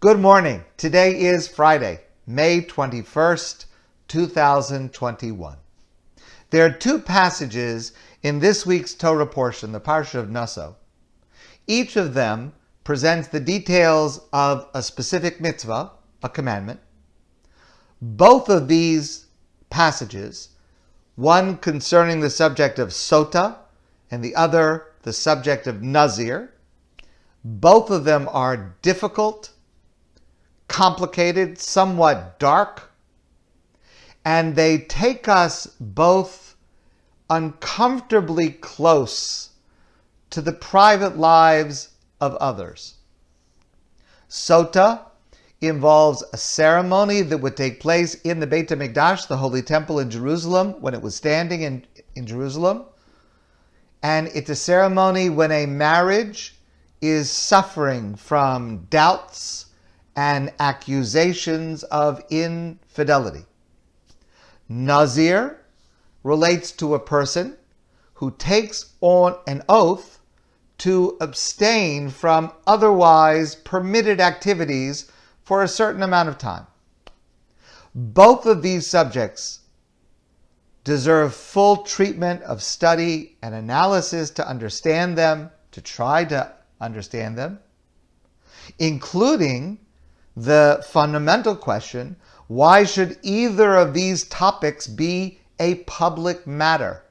Good morning. Today is Friday, May 21st, 2021. There are two passages in this week's Torah portion, the Parsha of Naso. Each of them presents the details of a specific mitzvah, a commandment. Both of these passages, one concerning the subject of Sota and the other the subject of Nazir, both of them are difficult, complicated, somewhat dark, and they take us both uncomfortably close to the private lives of others. Sota involves a ceremony that would take place in the Beit HaMikdash, the Holy Temple in Jerusalem, when it was standing in Jerusalem. And it's a ceremony when a marriage is suffering from doubts and accusations of infidelity. Nazir relates to a person who takes on an oath to abstain from otherwise permitted activities for a certain amount of time. Both of these subjects deserve full treatment of study and analysis to understand them, to try to understand them, including the fundamental question, why should either of these topics be a public matter?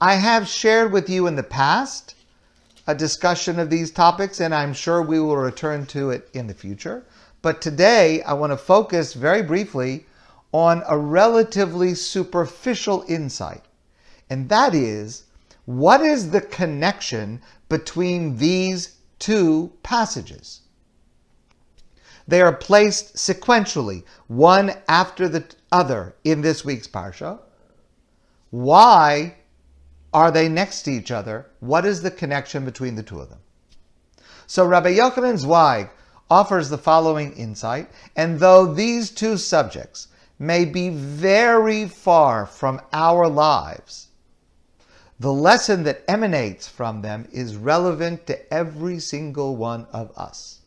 I have shared with you in the past a discussion of these topics, and I'm sure we will return to it in the future. But today, I want to focus very briefly on a relatively superficial insight, and that is, what is the connection between these two passages? They are placed sequentially, one after the other in this week's Parsha. Why are they next to each other? What is the connection between the two of them? So Rabbi Yochanan Zweig offers the following insight, and though these two subjects may be very far from our lives, the lesson that emanates from them is relevant to every single one of us.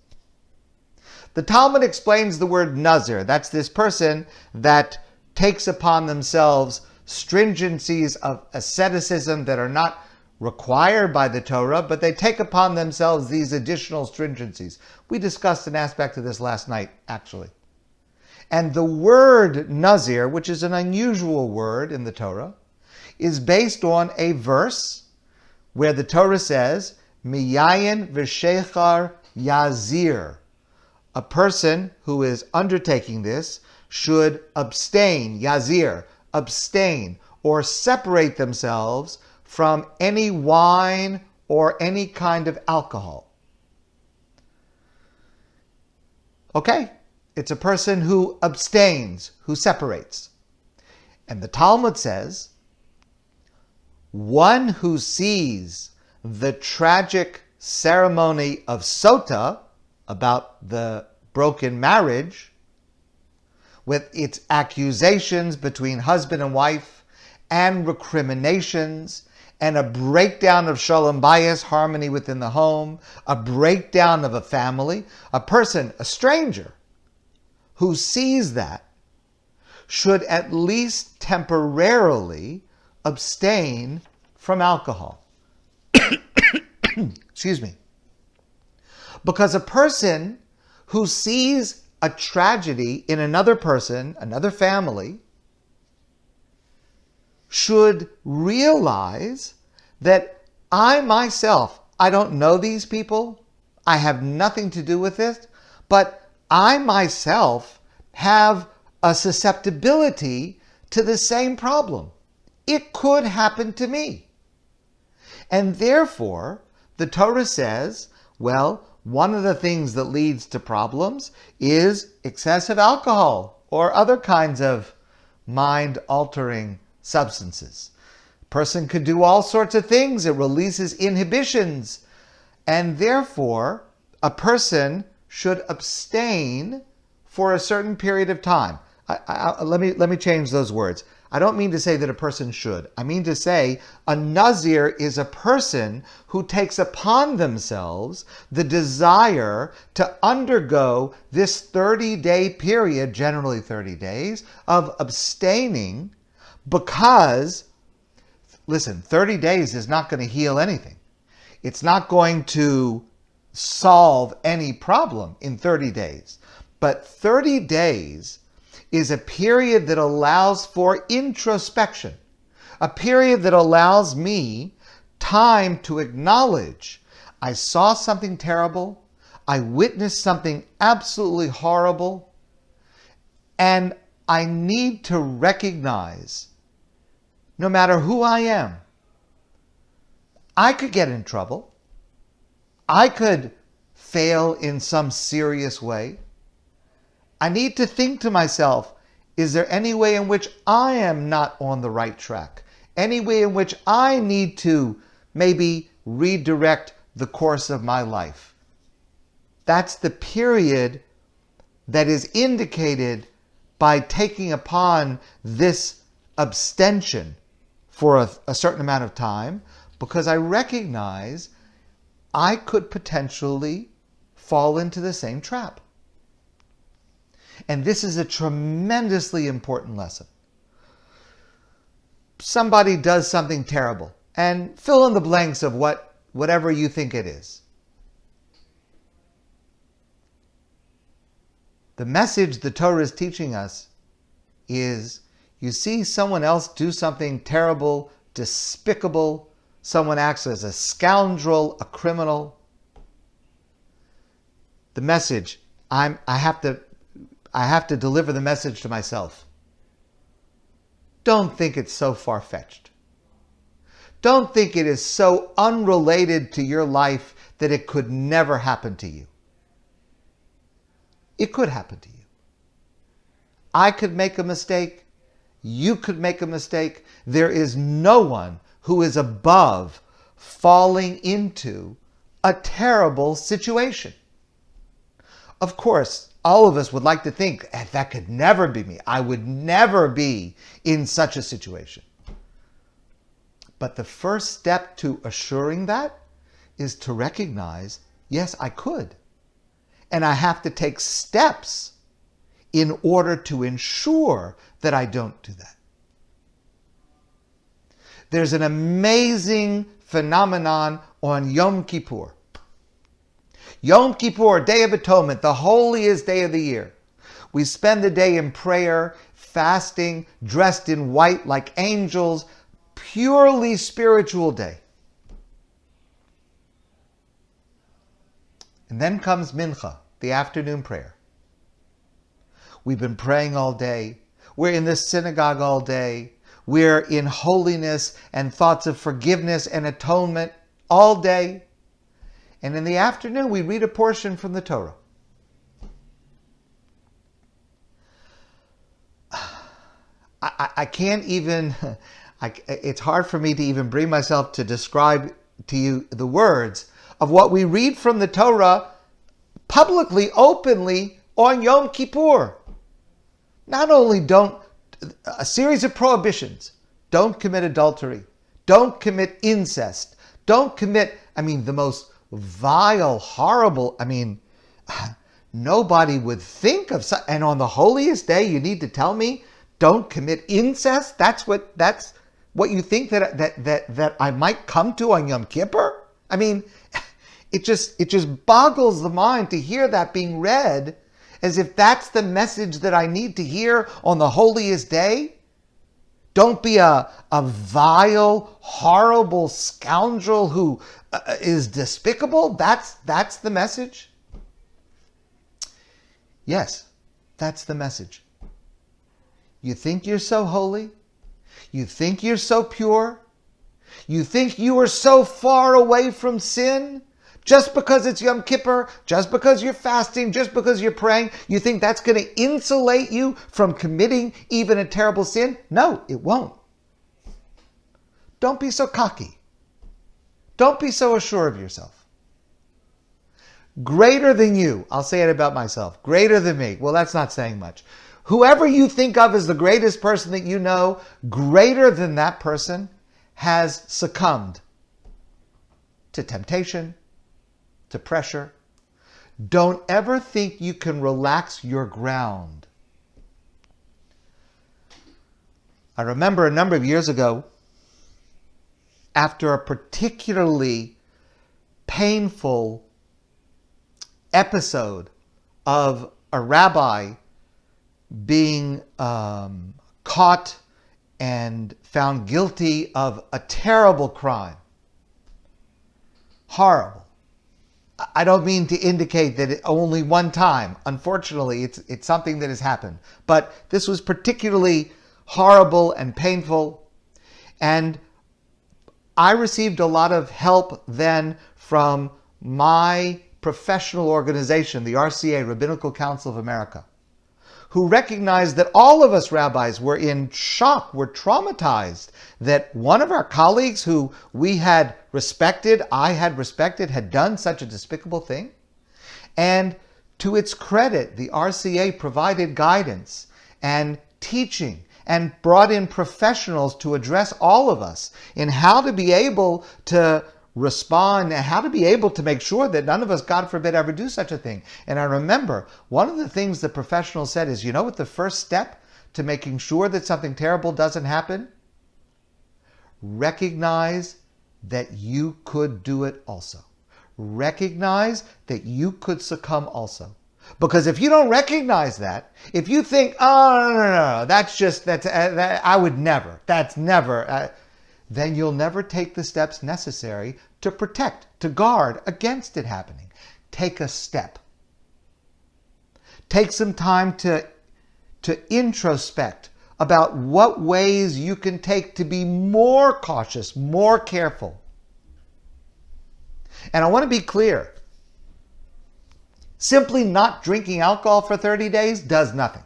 The Talmud explains the word Nazir. That's this person that takes upon themselves stringencies of asceticism that are not required by the Torah, but they take upon themselves these additional stringencies. We discussed an aspect of this last night, actually. And the word Nazir, which is an unusual word in the Torah, is based on a verse where the Torah says, Miyayin v'shechar yazir. A person who is undertaking this should abstain, yazir, abstain, or separate themselves from any wine or any kind of alcohol. Okay, it's a person who abstains, who separates. And the Talmud says, one who sees the tragic ceremony of Sota, about the broken marriage, with its accusations between husband and wife, and recriminations, and a breakdown of shalom bayis, harmony within the home, a breakdown of a family, a person, a stranger, who sees that should at least temporarily abstain from alcohol. Excuse me. Because a person who sees a tragedy in another person, another family, should realize that I myself, I don't know these people, I have nothing to do with this, but I myself have a susceptibility to the same problem. It could happen to me. And therefore, the Torah says, well, one of the things that leads to problems is excessive alcohol or other kinds of mind-altering substances. A person could do all sorts of things. It releases inhibitions. And therefore, a person should abstain for a certain period of time. Let me change those words. I don't mean to say that a person should. I mean to say a Nazir is a person who takes upon themselves the desire to undergo this 30-day period, generally 30 days, of abstaining because, listen, 30 days is not going to heal anything. It's not going to solve any problem in 30 days. But 30 days is a period that allows for introspection, a period that allows me time to acknowledge I saw something terrible, I witnessed something absolutely horrible, and I need to recognize, no matter who I am, I could get in trouble, I could fail in some serious way. I need to think to myself, is there any way in which I am not on the right track? Any way in which I need to maybe redirect the course of my life? That's the period that is indicated by taking upon this abstention for a certain amount of time, because I recognize I could potentially fall into the same trap. And this is a tremendously important lesson. Somebody does something terrible, and fill in the blanks of whatever you think it is. The message the Torah is teaching us is, you see someone else do something terrible, despicable, someone acts as a scoundrel, a criminal. The message, I have to deliver the message to myself. Don't think it's so far-fetched. Don't think it is so unrelated to your life that it could never happen to you. It could happen to you. I could make a mistake. You could make a mistake. There is no one who is above falling into a terrible situation. Of course, all of us would like to think, that could never be me. I would never be in such a situation. But the first step to assuring that is to recognize, yes, I could. And I have to take steps in order to ensure that I don't do that. There's an amazing phenomenon on Yom Kippur. Yom Kippur, Day of Atonement, the holiest day of the year. We spend the day in prayer, fasting, dressed in white like angels, purely spiritual day. And then comes Mincha, the afternoon prayer. We've been praying all day. We're in the synagogue all day. We're in holiness and thoughts of forgiveness and atonement all day. And in the afternoon, we read a portion from the Torah. I can't even, it's hard for me to even bring myself to describe to you the words of what we read from the Torah publicly, openly on Yom Kippur. Not only a series of prohibitions. Don't commit adultery. Don't commit incest. Don't commit, the most vile, horrible, nobody would think of, and on the holiest day you need to tell me, don't commit incest? That's what you think that I might come to on Yom Kippur? It just boggles the mind to hear that being read as if that's the message that I need to hear on the holiest day. Don't be a vile, horrible scoundrel who is despicable. That's the message? Yes, that's the message. You think you're so holy? You think you're so pure? You think you are so far away from sin? Just because it's Yom Kippur, just because you're fasting, just because you're praying, you think that's going to insulate you from committing even a terrible sin? No, it won't. Don't be so cocky. Don't be so assured of yourself. Greater than you, I'll say it about myself, greater than me. Well, that's not saying much. Whoever you think of as the greatest person that you know, greater than that person, has succumbed to temptation, to pressure. Don't ever think you can relax your ground. I remember a number of years ago, after a particularly painful episode of a rabbi being caught and found guilty of a terrible crime. Horrible. I don't mean to indicate that only one time. Unfortunately, it's something that has happened. But this was particularly horrible and painful. And I received a lot of help then from my professional organization, the RCA, Rabbinical Council of America, who recognized that all of us rabbis were in shock, were traumatized, that one of our colleagues who we had respected, I had respected, had done such a despicable thing. And to its credit, the RCA provided guidance and teaching and brought in professionals to address all of us in how to be able to respond and how to be able to make sure that none of us, God forbid, ever do such a thing. And I remember one of the things the professional said is, you know what the first step to making sure that something terrible doesn't happen? Recognize that you could do it also. Recognize that you could succumb also. Because if you don't recognize that, if you think, oh, no, I would never, that's never, then you'll never take the steps necessary to protect, to guard against it happening. Take a step. Take some time to introspect about what ways you can take to be more cautious, more careful. And I want to be clear. Simply not drinking alcohol for 30 days does nothing.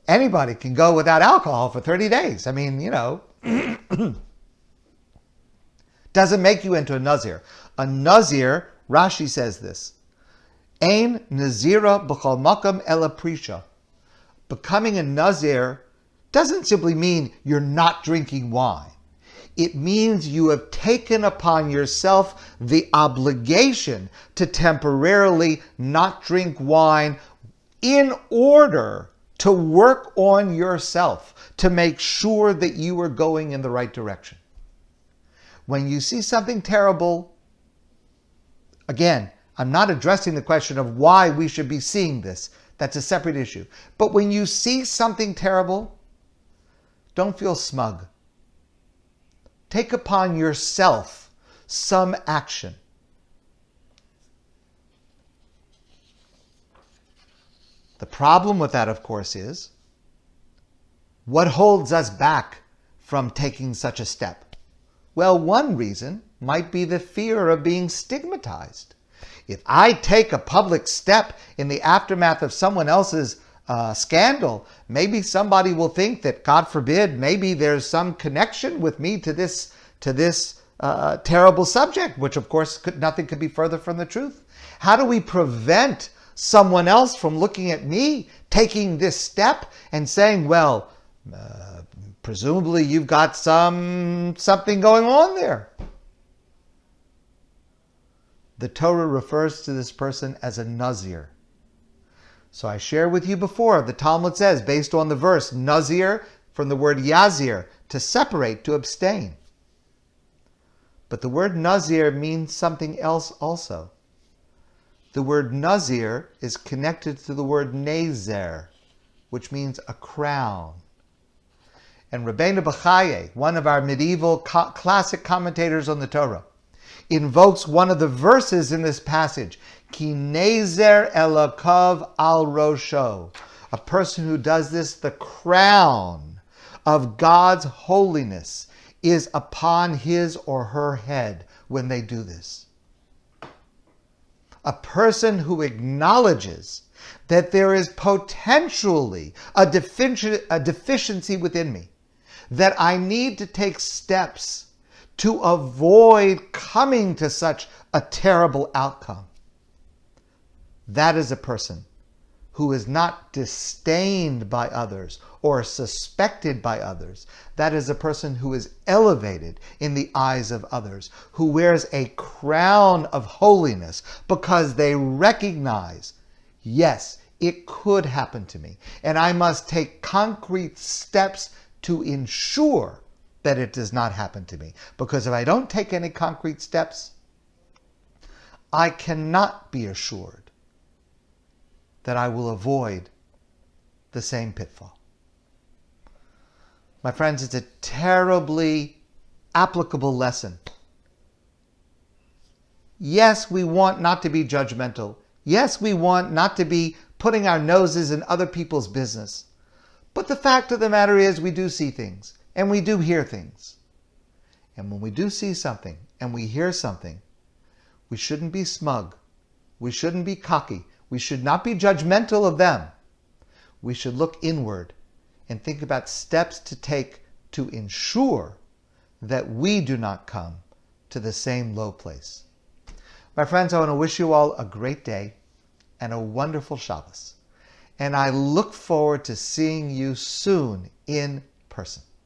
Anybody can go without alcohol for 30 days. I mean, doesn't make you into a Nazir. A Nazir, Rashi says this, Ein Nazira b'chol makam ela prisha. Becoming a Nazir doesn't simply mean you're not drinking wine. It means you have taken upon yourself the obligation to temporarily not drink wine in order to work on yourself, to make sure that you are going in the right direction. When you see something terrible, again, I'm not addressing the question of why we should be seeing this. That's a separate issue. But when you see something terrible, don't feel smug. Take upon yourself some action. The problem with that, of course, is what holds us back from taking such a step? Well, one reason might be the fear of being stigmatized. If I take a public step in the aftermath of someone else's scandal, maybe somebody will think that, God forbid, maybe there's some connection with me to this terrible subject, which of course nothing could be further from the truth. How do we prevent someone else from looking at me, taking this step and saying, well, presumably you've got something going on there? The Torah refers to this person as a Nazir. So I shared with you before, the Talmud says, based on the verse, Nazir, from the word Yazir, to separate, to abstain. But the word Nazir means something else also. The word Nazir is connected to the word Nezer, which means a crown. And Rabbeinu Bechaye, one of our medieval classic commentators on the Torah, invokes one of the verses in this passage, Ki nezer elakav al rosho. A person who does this, the crown of God's holiness is upon his or her head when they do this. A person who acknowledges that there is potentially a deficiency within me, that I need to take steps to avoid coming to such a terrible outcome. That is a person who is not disdained by others or suspected by others. That is a person who is elevated in the eyes of others, who wears a crown of holiness because they recognize, yes, it could happen to me, and I must take concrete steps to ensure that it does not happen to me. Because if I don't take any concrete steps, I cannot be assured that I will avoid the same pitfall. My friends, it's a terribly applicable lesson. Yes, we want not to be judgmental. Yes, we want not to be putting our noses in other people's business. But the fact of the matter is we do see things and we do hear things. And when we do see something and we hear something, we shouldn't be smug. We shouldn't be cocky. We should not be judgmental of them. We should look inward and think about steps to take to ensure that we do not come to the same low place. My friends, I want to wish you all a great day and a wonderful Shabbos. And I look forward to seeing you soon in person.